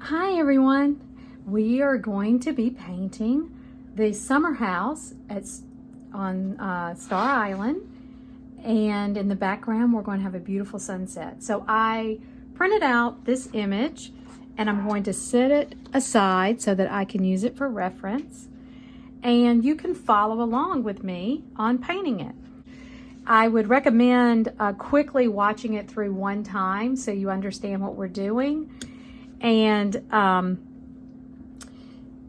Hi everyone. We are going to be painting the summer house on Star Island, and in the background we're going to have a beautiful sunset. So I printed out this image and I'm going to set it aside so that I can use it for reference, and you can follow along with me on painting it. I would recommend quickly watching it through one time so you understand what we're doing. And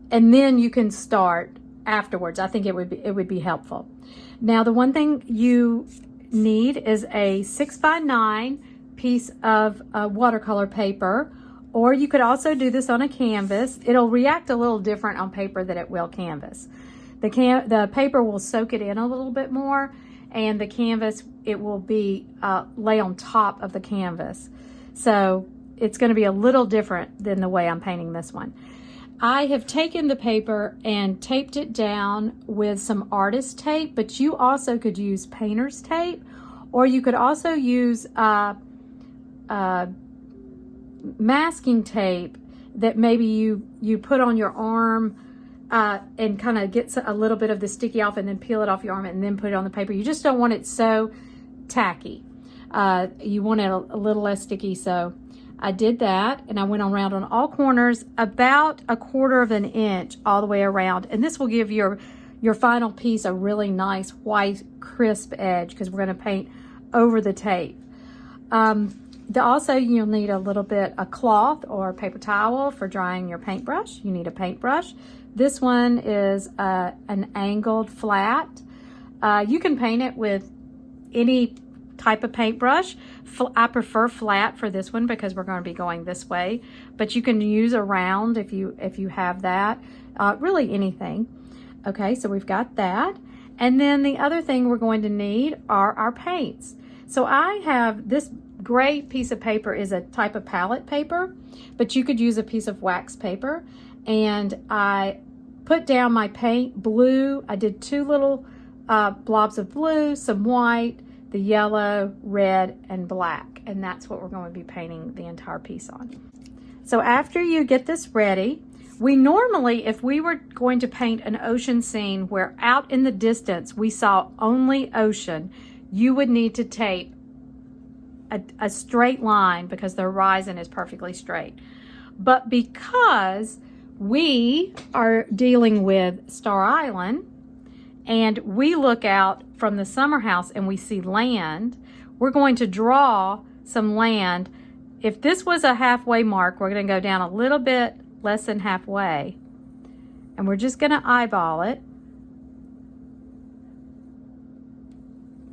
then you can start afterwards. I think it would be helpful. Now, the one thing you need is a 6x9 piece of watercolor paper, or you could also do this on a canvas. It'll react a little different on paper than it will canvas. The paper will soak it in a little bit more, and the canvas, it will be lay on top of the canvas. So it's going to be a little different than the way I'm painting this one. I have taken the paper and taped it down with some artist tape, but you also could use painter's tape, or you could also use masking tape that maybe you put on your arm and kind of get a little bit of the sticky off, and then peel it off your arm and then put it on the paper. You just don't want it so tacky. You want it a little less sticky, so I did that, and I went around on all corners about 1/4 of an inch all the way around, and this will give your final piece a really nice white crisp edge because we're going to paint over the tape. Also, you'll need a little bit of cloth or paper towel for drying your paintbrush. You need a paintbrush. This one is an angled flat. You can paint it with any type of paintbrush. I prefer flat for this one because we're going to be going this way, but you can use a round if you have that. Really anything. Okay, so we've got that, and then the other thing we're going to need are our paints. So I have this gray piece of paper is a type of palette paper, but you could use a piece of wax paper, and I put down my paint blue. I did 2 little blobs of blue, some white, the yellow, red, and black, and that's what we're going to be painting the entire piece on. So after you get this ready, we normally, if we were going to paint an ocean scene where out in the distance we saw only ocean, you would need to tape a straight line because the horizon is perfectly straight. But because we are dealing with Star Island, and we look out from the summer house and we see land, we're going to draw some land. If this was a halfway mark, we're going to go down a little bit less than halfway, and we're just going to eyeball it.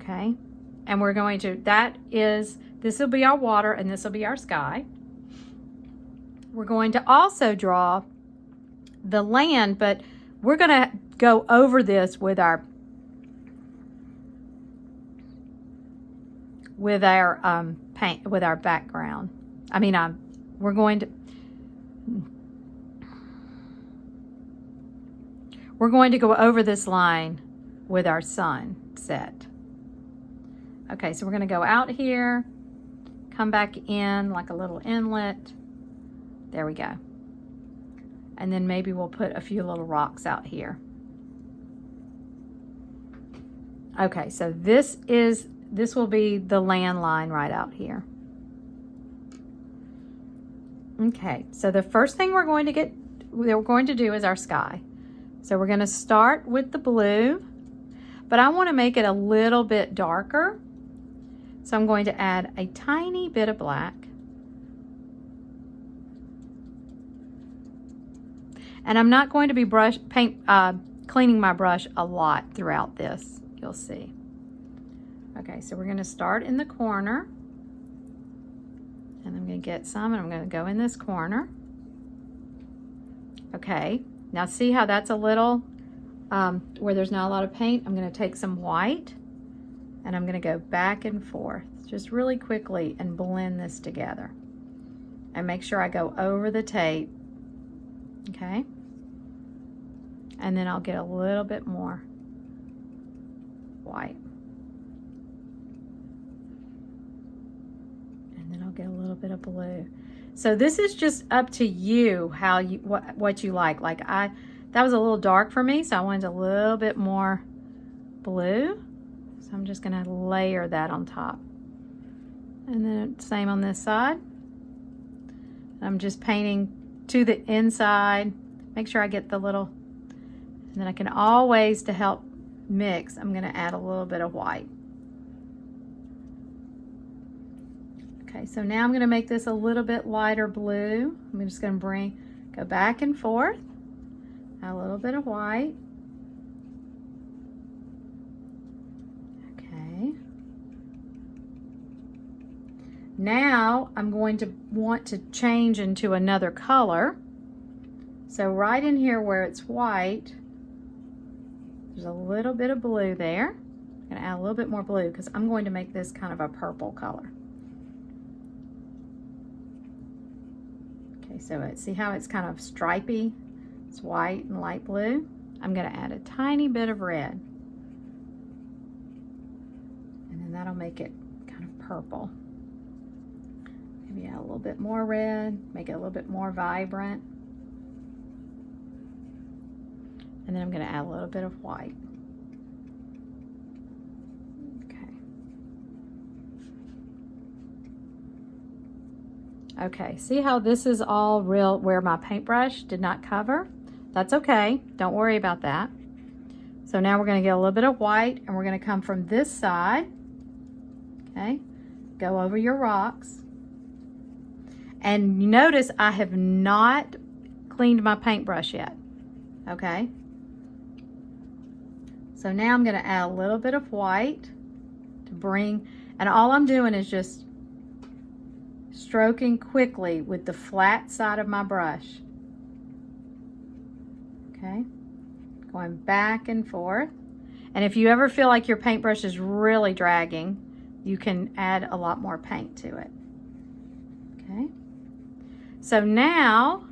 Okay, and we're going to, this will be our water and this will be our sky. We're going to also draw the land, but we're going to go over this with our paint, with our background. I mean, we're going to go over this line with our sunset. Okay, so we're going to go out here, come back in like a little inlet. There we go. And then maybe we'll put a few little rocks out here. Okay, so this will be the land line right out here. Okay, so the first thing we're going to do is our sky. So we're going to start with the blue, but I want to make it a little bit darker. So I'm going to add a tiny bit of black. And I'm not going to be cleaning my brush a lot throughout this. You'll see. Okay, so we're going to start in the corner, and I'm going to get some, and I'm going to go in this corner. Okay, now see how that's a little where there's not a lot of paint. I'm going to take some white, and I'm going to go back and forth just really quickly and blend this together, and make sure I go over the tape. Okay, and then I'll get a little bit more white, and then I'll get a little bit of blue. So this is just up to you how you what you like. Like that was a little dark for me, so I wanted a little bit more blue. So I'm just gonna layer that on top. And then same on this side. I'm just painting to the inside. Make sure I get the little, and then I can always, to help mix, I'm gonna add a little bit of white. Okay, so now I'm gonna make this a little bit lighter blue. I'm just gonna go back and forth, add a little bit of white. Okay. Now I'm going to want to change into another color. So right in here where it's white, there's a little bit of blue there. I'm gonna add a little bit more blue because I'm going to make this kind of a purple color. Okay, so see how it's kind of stripy? It's white and light blue. I'm gonna add a tiny bit of red. And then that'll make it kind of purple. Maybe add a little bit more red, make it a little bit more vibrant. And then I'm gonna add a little bit of white. Okay, see how this is all real where my paintbrush did not cover? That's okay, don't worry about that. So now we're gonna get a little bit of white and we're gonna come from this side, okay? Go over your rocks. And you notice I have not cleaned my paintbrush yet, okay? So now I'm gonna add a little bit of white to bring, and all I'm doing is just stroking quickly with the flat side of my brush. Okay, going back and forth. And if you ever feel like your paintbrush is really dragging, you can add a lot more paint to it. Okay, so now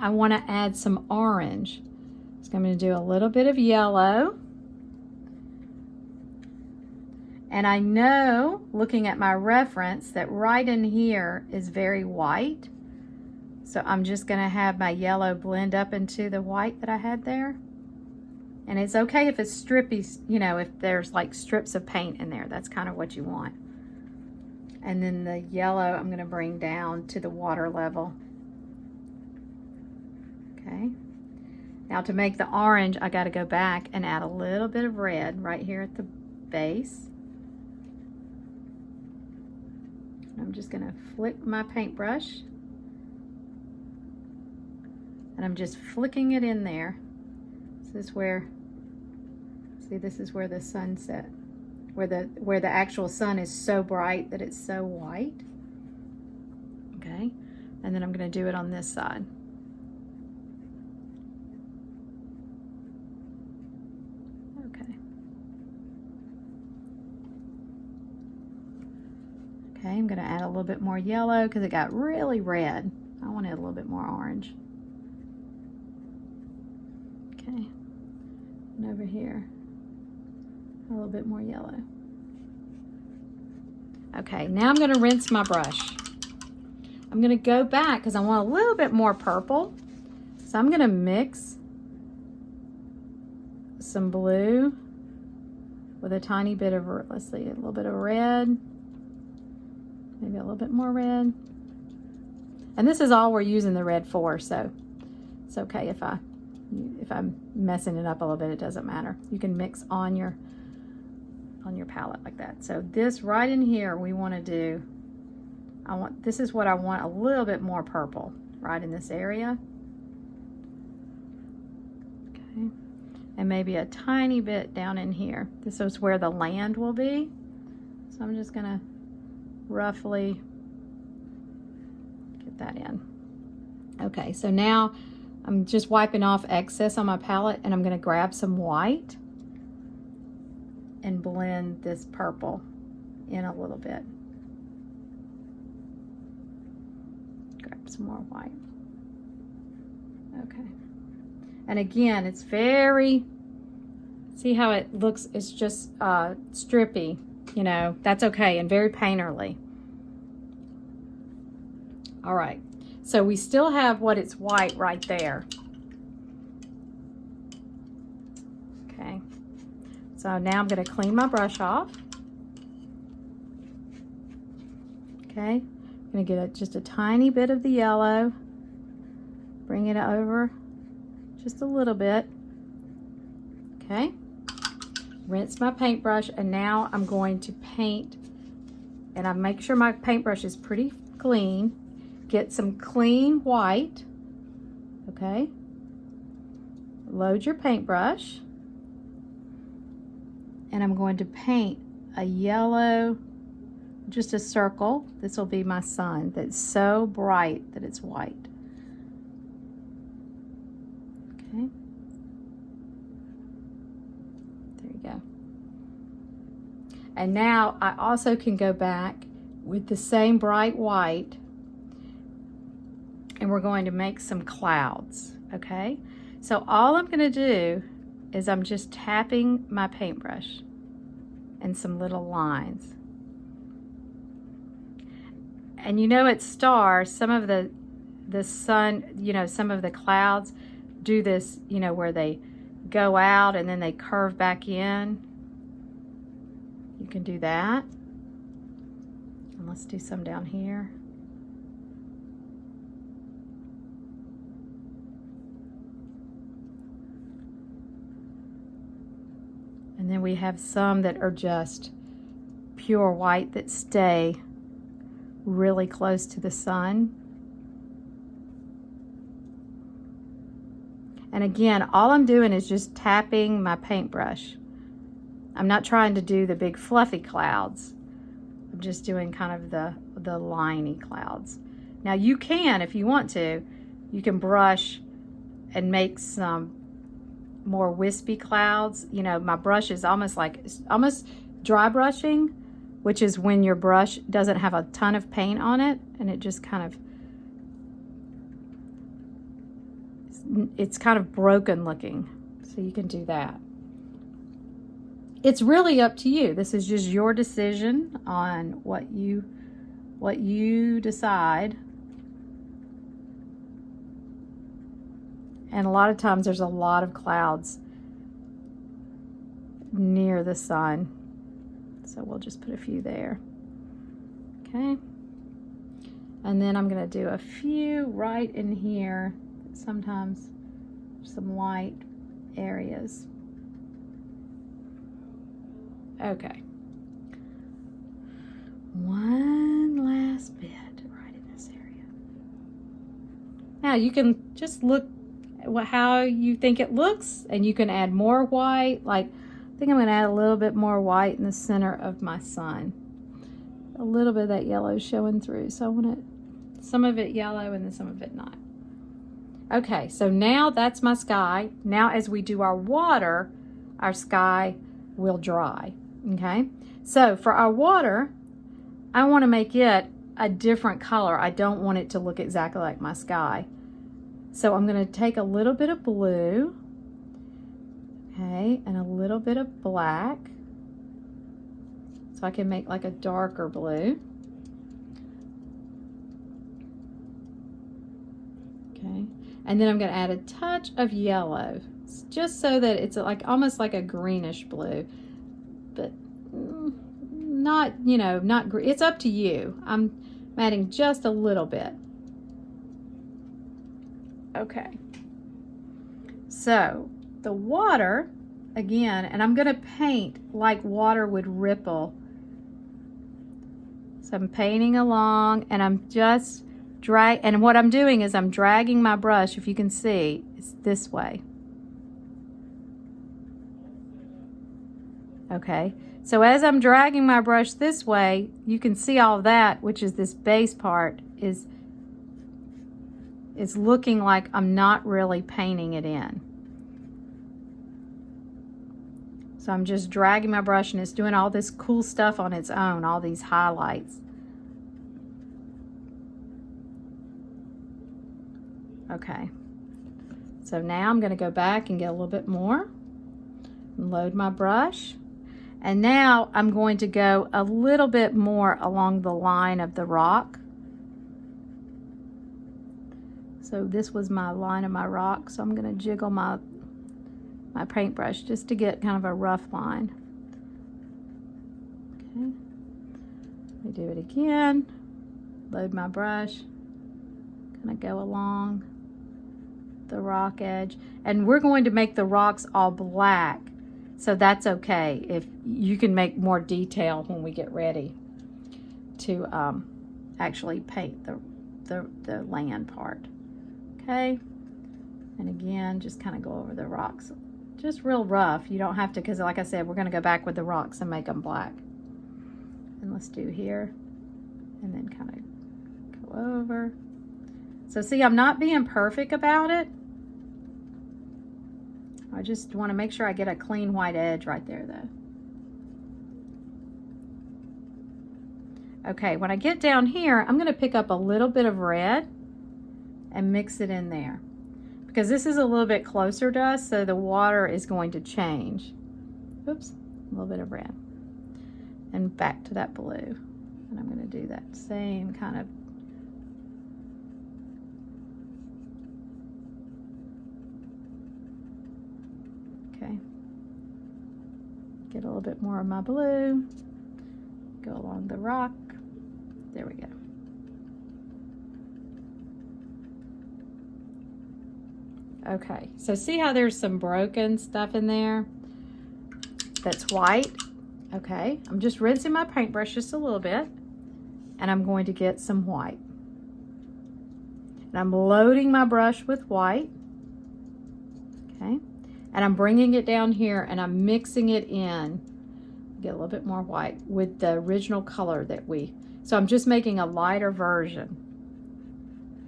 I want to add some orange. So I'm going to do a little bit of yellow. And I know, looking at my reference, that right in here is very white. So I'm just gonna have my yellow blend up into the white that I had there. And it's okay if it's strippy, you know, if there's like strips of paint in there, that's kind of what you want. And then the yellow I'm gonna bring down to the water level. Okay. Now to make the orange, I gotta go back and add a little bit of red right here at the base. I'm just gonna flick my paintbrush and I'm just flicking it in there. This is where, see, this is where the sunset, where the actual sun is so bright that it's so white. Okay, and then I'm gonna do it on this side. Okay, I'm gonna add a little bit more yellow because it got really red. I want it a little bit more orange. Okay, and over here, a little bit more yellow. Okay, now I'm gonna rinse my brush. I'm gonna go back because I want a little bit more purple. So I'm gonna mix some blue with a tiny bit of, let's see, a little bit of red. Maybe a little bit more red. And this is all we're using the red for, so it's okay if I'm messing it up a little bit, it doesn't matter. You can mix on your palette like that. So this right in here we want to do, this is what I want, a little bit more purple right in this area. Okay. And maybe a tiny bit down in here. This is where the land will be. So I'm just gonna roughly get that in. Okay, so now I'm just wiping off excess on my palette and I'm going to grab some white and blend this purple in a little bit. Grab some more white. Okay. And again, it's very, see how it looks, it's just strippy. You know, that's okay, and very painterly. All right, So we still have what it's white right there. Okay. So now I'm going to clean my brush off. Okay. I'm going to get just a tiny bit of the yellow. Bring it over just a little bit. Okay. Rinse my paintbrush, and now I'm going to paint, and I make sure my paintbrush is pretty clean. Get some clean white. Okay. Load your paintbrush, and I'm going to paint a yellow, just a circle. This will be my sun that's so bright that it's white. Okay. There you go. And now I also can go back with the same bright white, and we're going to make some clouds. Okay. So all I'm going to do is I'm just tapping my paintbrush and some little lines. And you know, at stars, some of the sun, you know, some of the clouds do this, you know, where they go out and then they curve back in. You can do that. And let's do some down here. And then we have some that are just pure white that stay really close to the sun. And again, all I'm doing is just tapping my paintbrush. I'm not trying to do the big fluffy clouds. I'm just doing kind of the liney clouds. Now you can, if you want to, you can brush and make some more wispy clouds. You know, my brush is almost dry brushing, which is when your brush doesn't have a ton of paint on it and it just kind of, it's kind of broken looking. So you can do that. It's really up to you. This is just your decision on what you decide. And a lot of times there's a lot of clouds near the sun. So we'll just put a few there. Okay. And then I'm going to do a few right in here. Sometimes some light areas. Okay. One last bit right in this area. Now you can just look at how you think it looks, and you can add more white. Like, I think I'm going to add a little bit more white in the center of my sun. A little bit of that yellow showing through. So I want it, some of it yellow and then some of it not. Okay, so now that's my sky. Now as we do our water, our sky will dry. Okay, so for our water, I want to make it a different color. I don't want it to look exactly like my sky. So I'm going to take a little bit of blue, okay, and a little bit of black. So I can make like a darker blue. Okay, and then I'm going to add a touch of yellow, just so that it's like almost like a greenish blue, but not, you know, not, it's up to you. I'm adding just a little bit. Okay, so the water, again, and I'm going to paint like water would ripple. So I'm painting along, and I'm just and what I'm doing is I'm dragging my brush, if you can see, it's this way. Okay, so as I'm dragging my brush this way, you can see all of that, which is this base part, is looking like I'm not really painting it in. So I'm just dragging my brush, and it's doing all this cool stuff on its own, all these highlights. Okay, so now I'm going to go back and get a little bit more and load my brush. And now I'm going to go a little bit more along the line of the rock. So this was my line of my rock, so I'm going to jiggle my paintbrush just to get kind of a rough line. Okay, let me do it again. Load my brush, kind of go along the rock edge, and we're going to make the rocks all black, so that's okay. If you can make more detail when we get ready to actually paint the land part. Okay, and again, just kind of go over the rocks, just real rough. You don't have to, because like I said, we're going to go back with the rocks and make them black. And let's do here, and then kind of go over. So see, I'm not being perfect about it. I just want to make sure I get a clean white edge right there though. Okay, when I get down here, I'm going to pick up a little bit of red and mix it in there, because this is a little bit closer to us, so the water is going to change. Oops, a little bit of red. And back to that blue. And I'm going to do that same kind of. Okay. Get a little bit more of my blue. Go along the rock. There we go. Okay, so see how there's some broken stuff in there that's white? Okay, I'm just rinsing my paintbrush just a little bit, and I'm going to get some white. And I'm loading my brush with white. Okay, and I'm bringing it down here and I'm mixing it in. Get a little bit more white with the original color that so I'm just making a lighter version.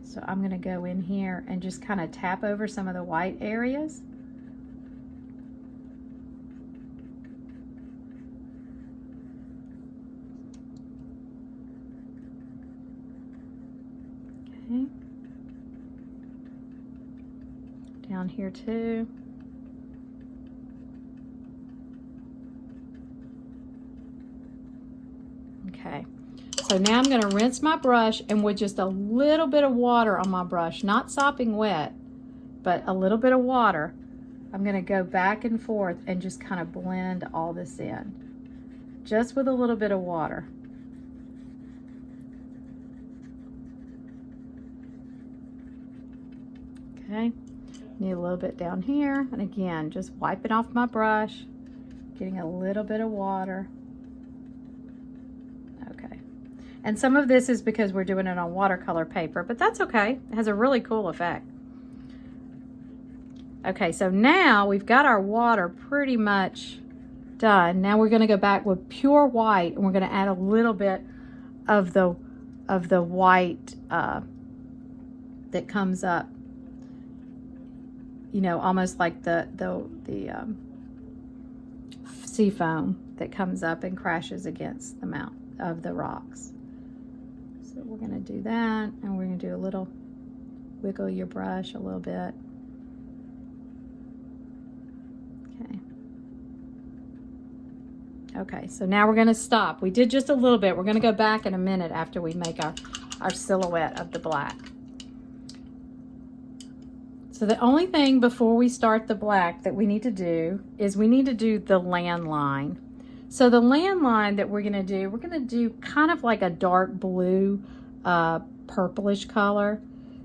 So I'm going to go in here and just kind of tap over some of the white areas. Okay. Down here too. Okay. So now I'm going to rinse my brush, and with just a little bit of water on my brush, not sopping wet, but a little bit of water, I'm going to go back and forth and just kind of blend all this in, just with a little bit of water. Okay, need a little bit down here, and again, just wiping off my brush, getting a little bit of water. Okay. And some of this is because we're doing it on watercolor paper, but that's okay. It has a really cool effect. Okay, so now we've got our water pretty much done. Now we're going to go back with pure white, and we're going to add a little bit of the white that comes up, you know, almost like the sea foam that comes up and crashes against the mount of the rocks. So we're going to do that, and we're going to do a little, wiggle your brush a little bit. Okay. Okay, so now we're going to stop. We did just a little bit. We're going to go back in a minute after we make our silhouette of the black. So the only thing before we start the black that we need to do is we need to do the land line. So the land line that we're going to do kind of like a dark blue, purplish color.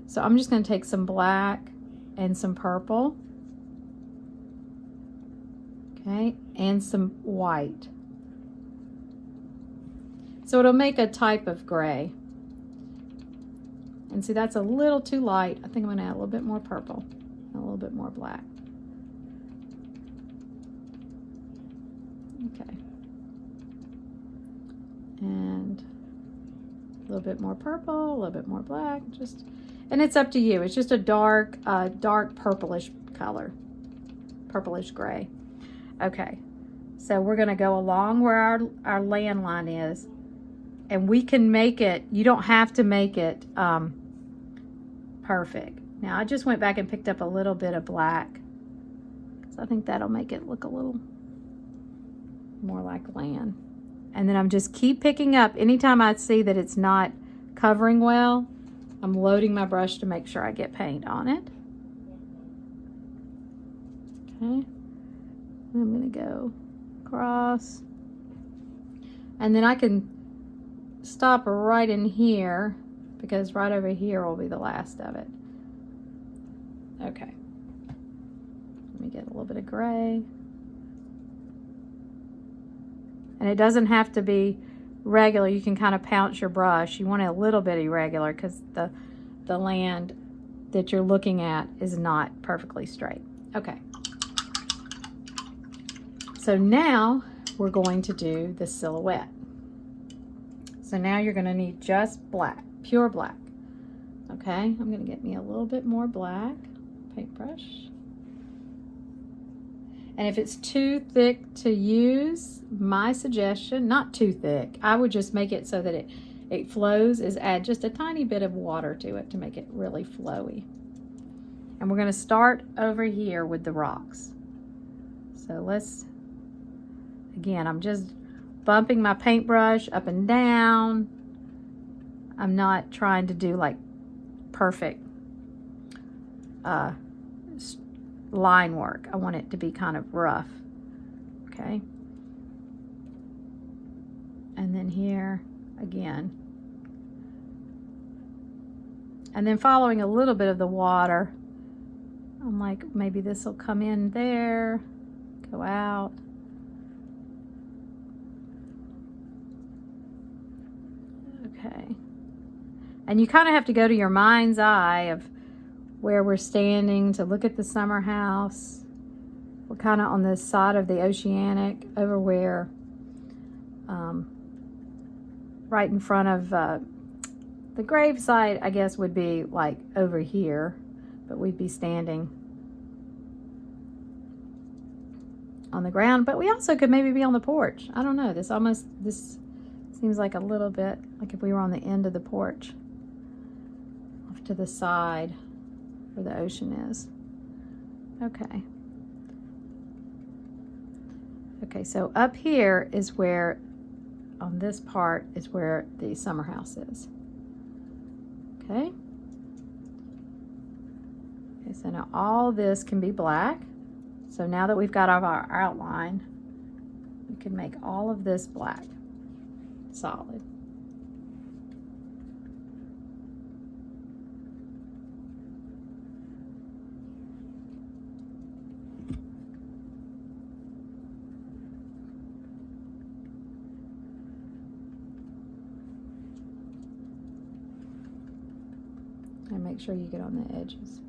So I'm just going to take some black and some purple. Okay, and some white. So it'll make a type of gray. And see, that's a little too light. I think I'm going to add a little bit more purple and a little bit more black. Okay. And a little bit more purple, a little bit more black, and it's up to you. It's just a dark purplish color, purplish gray. Okay, so we're going to go along where our land line is, and we can make it, you don't have to make it perfect. Now I just went back and picked up a little bit of black, because I think that'll make it look a little more like land. And then I'm just keep picking up anytime I see that it's not covering well. I'm loading my brush to make sure I get paint on it. Okay. I'm going to go across. And then I can stop right in here because right over here will be the last of it. Okay. Let me get a little bit of gray. And it doesn't have to be regular. You can kind of pounce your brush. You want it a little bit irregular because the land that you're looking at is not perfectly straight. Okay. So now we're going to do the silhouette. So now you're going to need just black, pure black. Okay, I'm going to get me a little bit more black paintbrush. And if it's too thick to use, my suggestion, not too thick, I would just make it so that it flows, is add just a tiny bit of water to it to make it really flowy. And we're going to start over here with the rocks. So let's, again, I'm just bumping my paintbrush up and down. I'm not trying to do like perfect line work. I want it to be kind of rough. Okay. And then here again. And then following a little bit of the water, I'm like, maybe this will come in there, go out. Okay. And you kind of have to go to your mind's eye of where we're standing to look at the summer house. We're kind of on the side of the Oceanic over where, right in front of the gravesite, I guess, would be like over here, but we'd be standing on the ground. But we also could maybe be on the porch. I don't know. This seems like a little bit like if we were on the end of the porch, off to the side where the ocean is. Okay. Okay, so up here is where, on this part, is where the summer house is. Okay. Okay, so now all this can be black. So now that we've got our outline, we can make all of this black, solid. And make sure you get on the edges.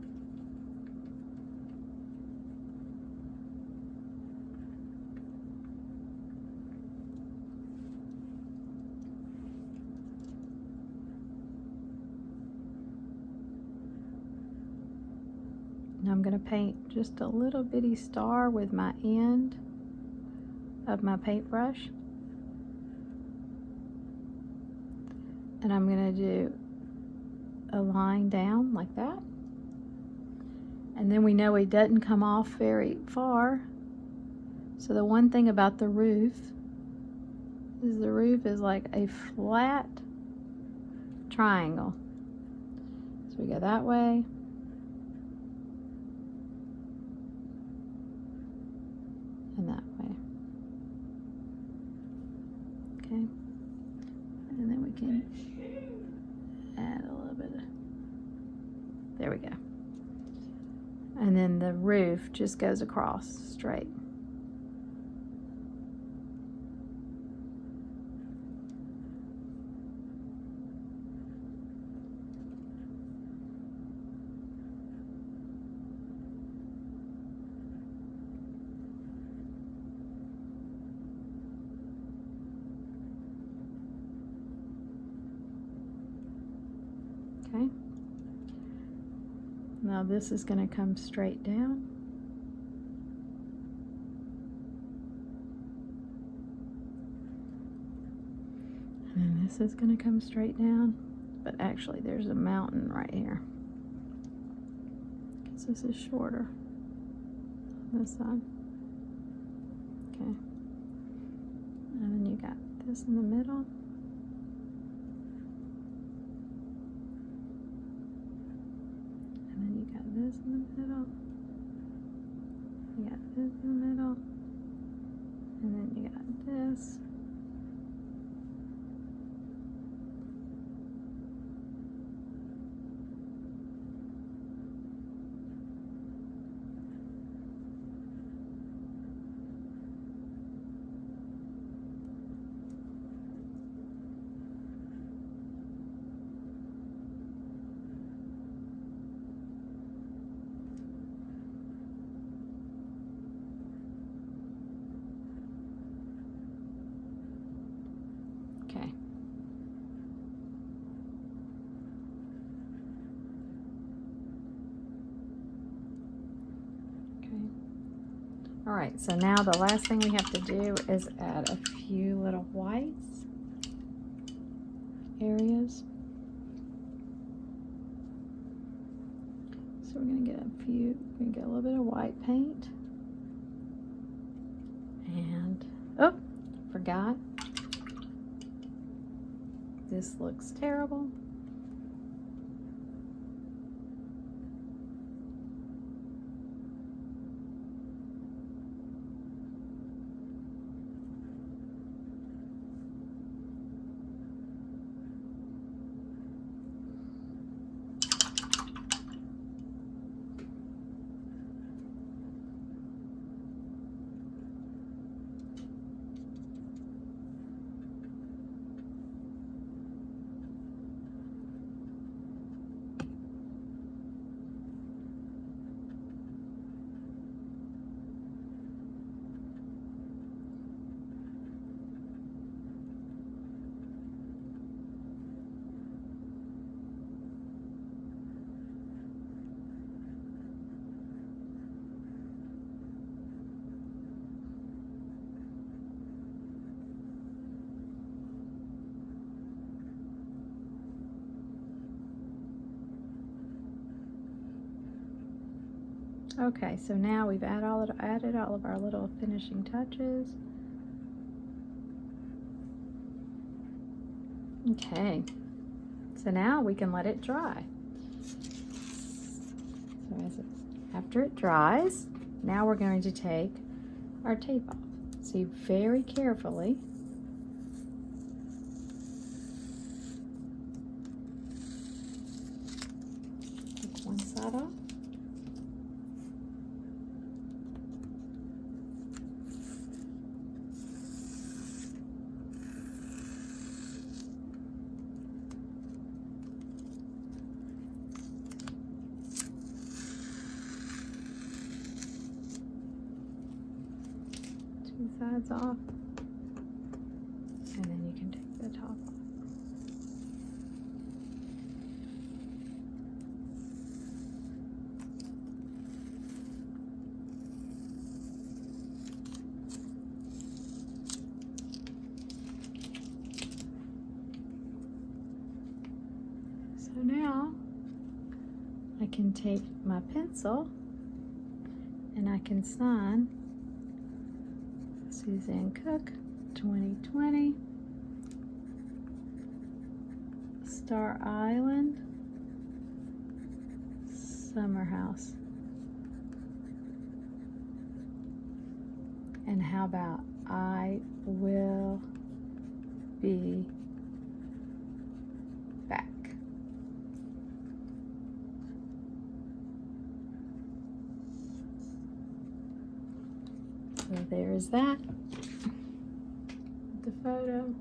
Now I'm going to paint just a little bitty star with my end of my paintbrush. And I'm going to do a line down like that. And then we know it doesn't come off very far. So the one thing about the roof is the roof is like a flat triangle. So we go that way. And that way. Okay. And then we can add a little bit of, there we go. And then the roof just goes across straight. Okay. Now this is going to come straight down. And this is going to come straight down. But actually there's a mountain right here, because this is shorter on this side. Okay. And then you got this in the middle. this in the middle. You got this in the middle. And then you got this. Okay. Okay. All right, so now the last thing we have to do is add a few little whites areas. So we're gonna get a little bit of white paint. And, oh, forgot. This looks terrible. Okay, so now we've added all of our little finishing touches. Okay, so now we can let it dry. So after it dries, now we're going to take our tape off. So very carefully take one side off. Sides off, and then you can take the top off. So now I can take my pencil and I can sign Suzanne Cook, 2020, Star Island, Summer House. And how about I will be back. So there's that, the photo.